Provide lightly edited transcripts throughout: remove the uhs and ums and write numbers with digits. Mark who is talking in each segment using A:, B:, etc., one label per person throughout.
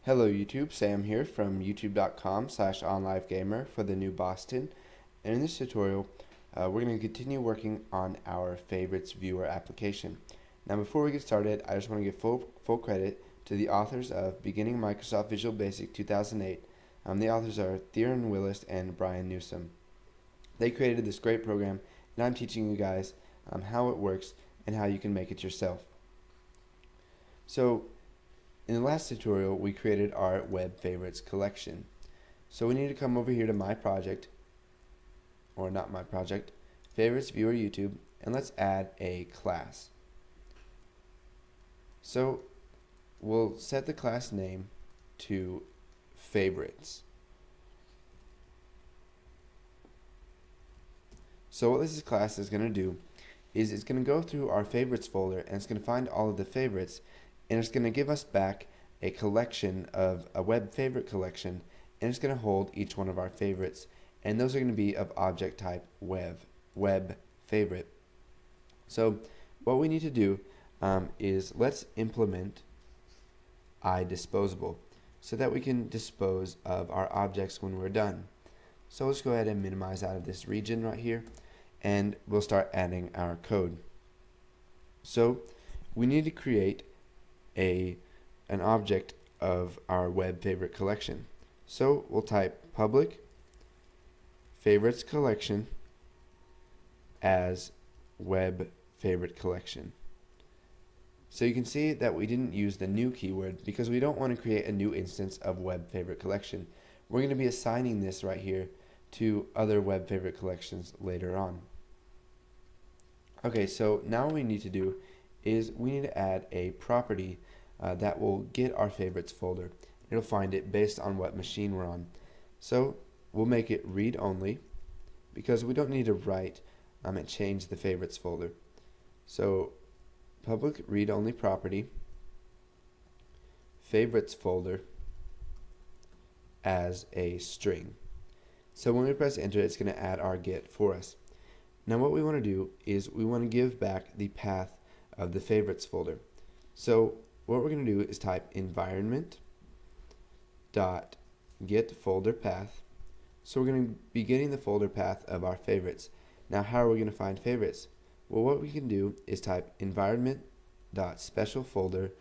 A: Hello YouTube, Sam here from youtube.com/onlivegamer for the new Boston. And in this tutorial, we're going to continue working on our favorites viewer application. Now before we get started, I just want to give full credit to the authors of Beginning Microsoft Visual Basic 2008. The authors are Theron Willis and Brian Newsom. They created this great program, and I'm teaching you guys how it works and how you can make it yourself. So in the last tutorial, we created our web favorites collection. So we need to come over here to my project, or not my project, favorites viewer YouTube, and let's add a class. So we'll set the class name to favorites. So what this class is going to do is it's going to go through our favorites folder and it's going to find all of the favorites, and it's going to give us back a collection of a web favorite collection, and it's going to hold each one of our favorites, and those are going to be of object type web favorite. So what we need to do is let's implement iDisposable so that we can dispose of our objects when we're done. So let's go ahead and minimize out of this region right here, and we'll start adding our code. So we need to create an object of our web favorite collection. So we'll type public favorites collection as web favorite collection. So you can see that we didn't use the new keyword because we don't want to create a new instance of web favorite collection. We're going to be assigning this right here to other web favorite collections later on. Okay, so now what we need to do is we need to add a property that will get our favorites folder. It'll find it based on what machine we're on. So we'll make it read only because we don't need to write and change the favorites folder. So public read only property favorites folder as a string. So when we press enter, it's going to add our get for us. Now what we want to do is we want to give back the path of the favorites folder. So what we're going to do is type environment dot get folder path. So we're going to be getting the folder path of our favorites. Now how are we going to find favorites? Well, what we can do is type environment dot special folder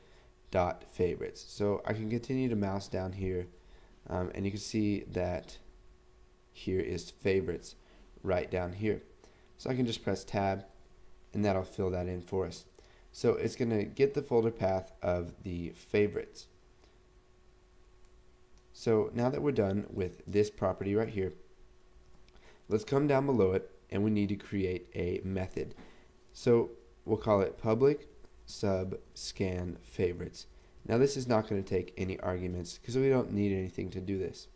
A: dot favorites. So I can continue to mouse down here, and you can see that here is favorites right down here. So I can just press tab and that'll fill that in for us. So it's going to get the folder path of the favorites. So now that we're done with this property right here, let's come down below it and we need to create a method. So we'll call it public sub scan favorites. Now this is not going to take any arguments because we don't need anything to do this.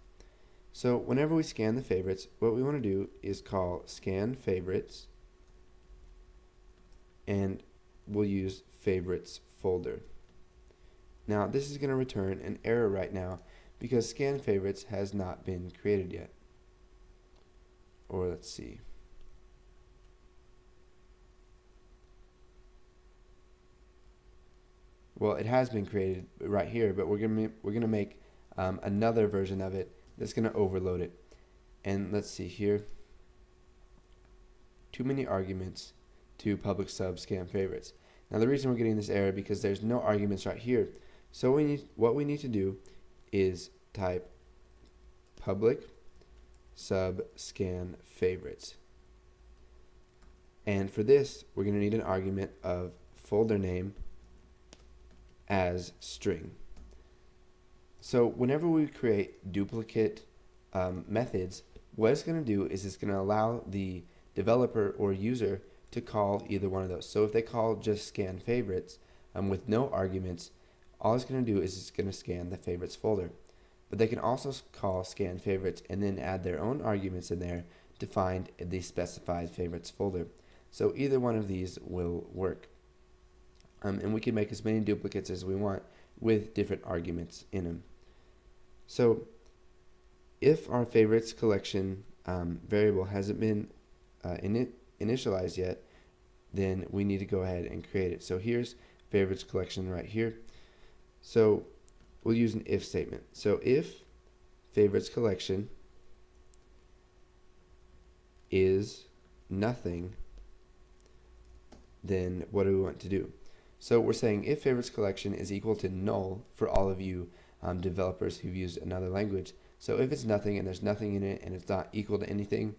A: So whenever we scan the favorites, what we want to do is call scan favorites, and we'll use favorites folder. Now this is going to return an error right now because scan favorites has not been created yet. Or let's see. Well, it has been created right here, but we're gonna make another version of it that's going to overload it. And let's see here, too many arguments to public sub scan favorites. Now the reason we're getting this error because there's no arguments right here. So what we need to do is type public sub scan favorites. And for this, we're going to need an argument of folder name as string. So whenever we create duplicate methods, what it's going to do is it's going to allow the developer or user to call either one of those. So if they call just scan favorites with no arguments, all it's going to do is it's going to scan the favorites folder. But they can also call scan favorites and then add their own arguments in there to find the specified favorites folder. So either one of these will work. And we can make as many duplicates as we want with different arguments in them. So if our favorites collection variable hasn't been initialized yet, then we need to go ahead and create it. So here's favorites collection right here. So we'll use an if statement. So if favorites collection is nothing, then what do we want to do? So we're saying if favorites collection is equal to null for all of you developers who've used another language. So if it's nothing and there's nothing in it and it's not equal to anything,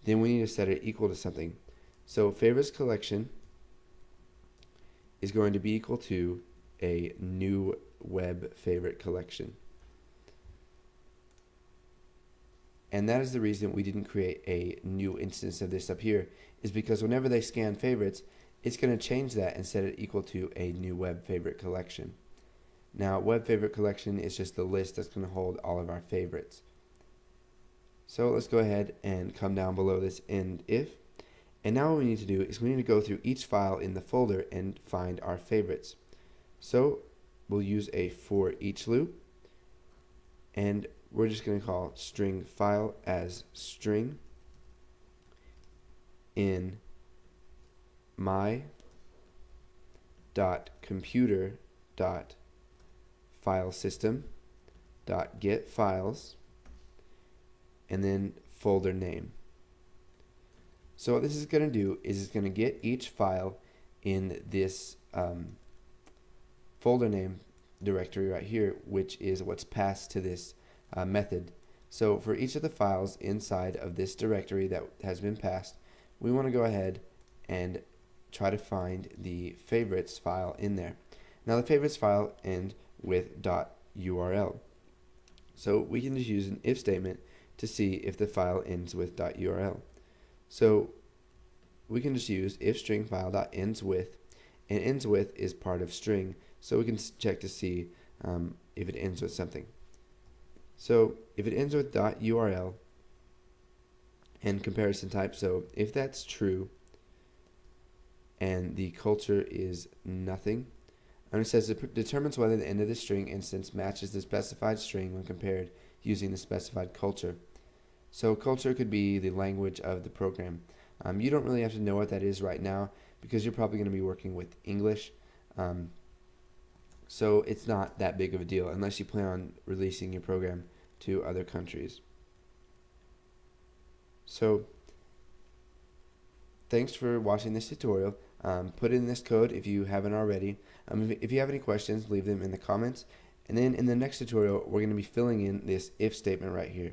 A: then we need to set it equal to something. So favorites collection is going to be equal to a new web favorite collection. And that is the reason we didn't create a new instance of this up here, is because whenever they scan favorites, it's going to change that and set it equal to a new web favorite collection. Now, web favorite collection is just the list that's going to hold all of our favorites. So let's go ahead and come down below this end if. And now what we need to do is we need to go through each file in the folder and find our favorites. So we'll use a for each loop, and we're just going to call string file as string in my dot computer dot file system dot get files, and then folder name. So what this is going to do is it's going to get each file in this folder name directory right here, which is what's passed to this method. So for each of the files inside of this directory that has been passed, we want to go ahead and try to find the favorites file in there. Now the favorites file ends with .url. So we can just use an if statement to see if the file ends with .url. So we can just use if string file ends with, and ends with is part of string, so we can check to see if it ends with something. So if it ends with .url and comparison type, so if that's true and the culture is nothing, and it says it determines whether the end of the string instance matches the specified string when compared using the specified culture. So culture could be the language of the program. You don't really have to know what that is right now because you're probably going to be working with English. So it's not that big of a deal unless you plan on releasing your program to other countries. So thanks for watching this tutorial. Put in this code if you haven't already. If you have any questions, leave them in the comments. And then in the next tutorial, we're going to be filling in this if statement right here.